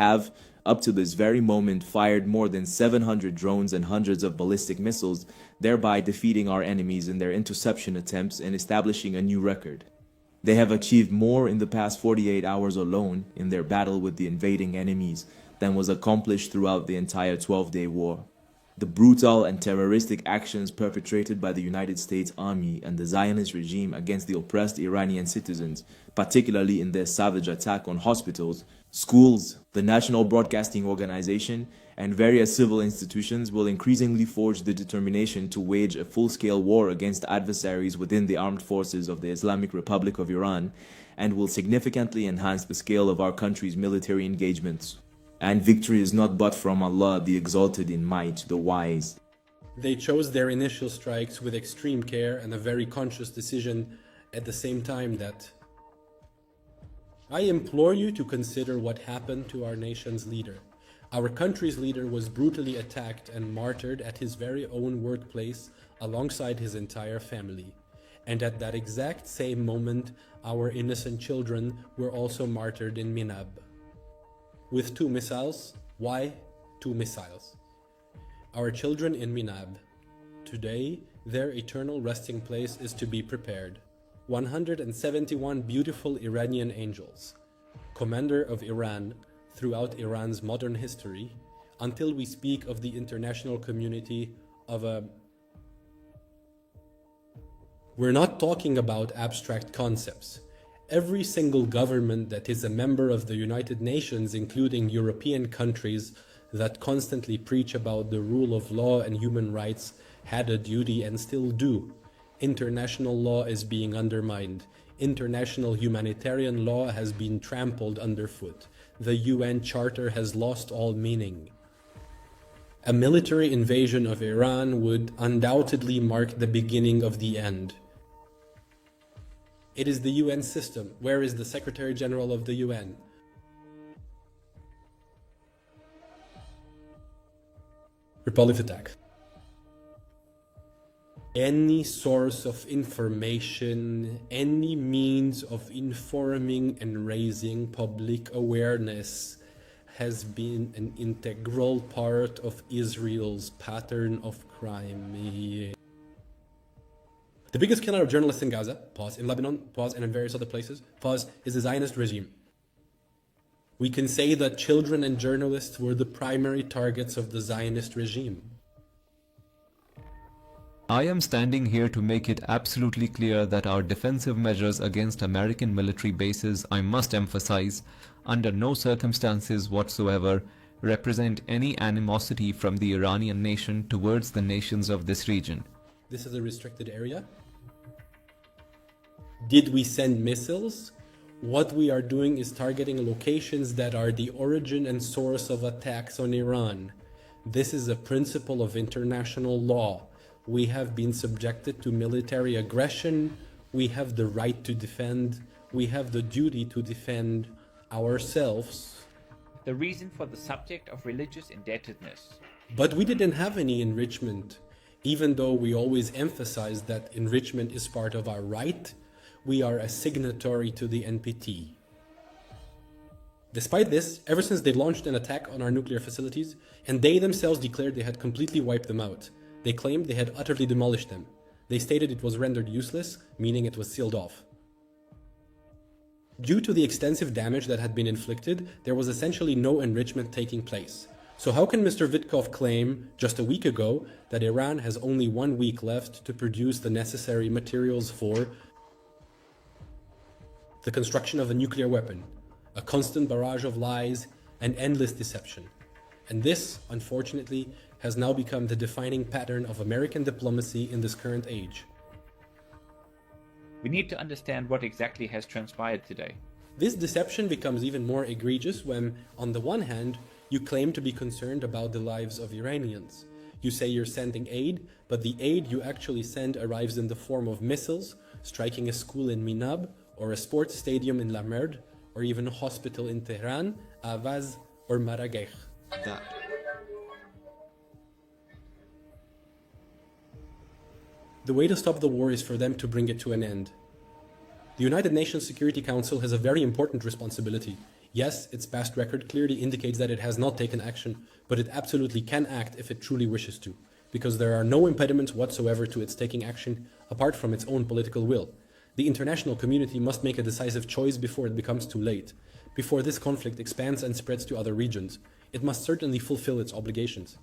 have, up to this very moment, fired more than 700 drones and hundreds of ballistic missiles, thereby defeating our enemies in their interception attempts and establishing a new record. They have achieved more in the past 48 hours alone in their battle with the invading enemies than was accomplished throughout the entire 12-day war. The brutal and terroristic actions perpetrated by the United States Army and the Zionist regime against the oppressed Iranian citizens, particularly in their savage attack on hospitals, schools, the National Broadcasting Organization, and various civil institutions will increasingly forge the determination to wage a full-scale war against adversaries within the armed forces of the Islamic Republic of Iran, and will significantly enhance the scale of our country's military engagements. And victory is not but from Allah, the exalted in might, the wise. They chose their initial strikes with extreme care and a very conscious decision at the same time that I implore you to consider what happened to our nation's leader. Our country's leader was brutally attacked and martyred at his very own workplace alongside his entire family. And at that exact same moment, our innocent children were also martyred in Minab. With 2 missiles. Why 2 missiles? Our children in Minab. Today, their eternal resting place is to be prepared. 171 beautiful Iranian angels, commander of Iran throughout Iran's modern history, until we speak of the international community of a... We're not talking about abstract concepts. Every single government that is a member of the United Nations, including European countries that constantly preach about the rule of law and human rights, had a duty and still do. International law is being undermined. International humanitarian law has been trampled underfoot. The UN Charter has lost all meaning. A military invasion of Iran would undoubtedly mark the beginning of the end. It is the UN system. Where is the Secretary General of the UN? Republic attack. Any source of information, any means of informing and raising public awareness has been an integral part of Israel's pattern of crime. The biggest killer of journalists in Gaza, pause, in Lebanon, pause, and in various other places, pause, is the Zionist regime. We can say that children and journalists were the primary targets of the Zionist regime. I am standing here to make it absolutely clear that our defensive measures against American military bases, I must emphasize, under no circumstances whatsoever represent any animosity from the Iranian nation towards the nations of this region. This is a restricted area. Did we send missiles? What we are doing is targeting locations that are the origin and source of attacks on Iran. This is a principle of international law. We have been subjected to military aggression. We have the right to defend. We have the duty to defend ourselves. The reason for the subject of religious indebtedness. But we didn't have any enrichment. Even though we always emphasize that enrichment is part of our right, we are a signatory to the NPT. Despite this, ever since they launched an attack on our nuclear facilities, and they themselves declared they had completely wiped them out, they claimed they had utterly demolished them. They stated it was rendered useless, meaning it was sealed off. Due to the extensive damage that had been inflicted, there was essentially no enrichment taking place. So how can Mr. Vitkov claim, just a week ago, that Iran has only 1 week left to produce the necessary materials for the construction of a nuclear weapon, a constant barrage of lies, and endless deception? And this, unfortunately, has now become the defining pattern of American diplomacy in this current age. We need to understand what exactly has transpired today. This deception becomes even more egregious when, on the one hand, you claim to be concerned about the lives of Iranians. You say you're sending aid, but the aid you actually send arrives in the form of missiles, striking a school in Minab, or a sports stadium in La Merde, or even a hospital in Tehran, Avaz, or Marrakech. The way to stop the war is for them to bring it to an end. The United Nations Security Council has a very important responsibility. Yes, its past record clearly indicates that it has not taken action, but it absolutely can act if it truly wishes to, because there are no impediments whatsoever to its taking action apart from its own political will. The international community must make a decisive choice before it becomes too late. Before this conflict expands and spreads to other regions, it must certainly fulfill its obligations.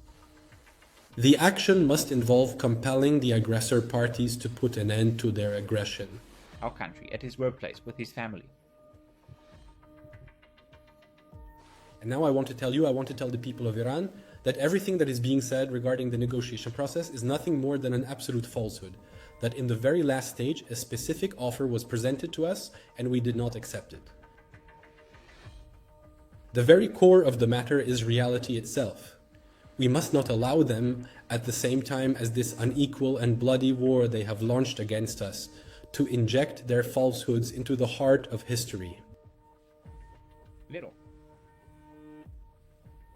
The action must involve compelling the aggressor parties to put an end to their aggression. Our country, at his workplace, with his family. And now I want to tell the people of Iran, that everything that is being said regarding the negotiation process is nothing more than an absolute falsehood. That in the very last stage, a specific offer was presented to us and we did not accept it. The very core of the matter is reality itself. We must not allow them, at the same time as this unequal and bloody war they have launched against us, to inject their falsehoods into the heart of history. Little.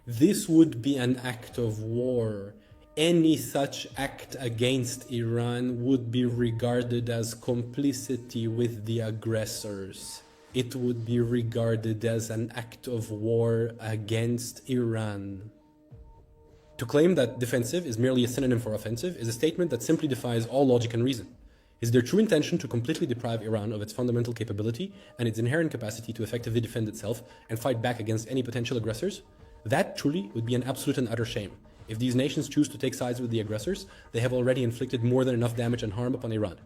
This would be an act of war. Any such act against Iran would be regarded as complicity with the aggressors. It would be regarded as an act of war against Iran. To claim that defensive is merely a synonym for offensive is a statement that simply defies all logic and reason. Is their true intention to completely deprive Iran of its fundamental capability and its inherent capacity to effectively defend itself and fight back against any potential aggressors? That truly would be an absolute and utter shame. If these nations choose to take sides with the aggressors, they have already inflicted more than enough damage and harm upon Iran.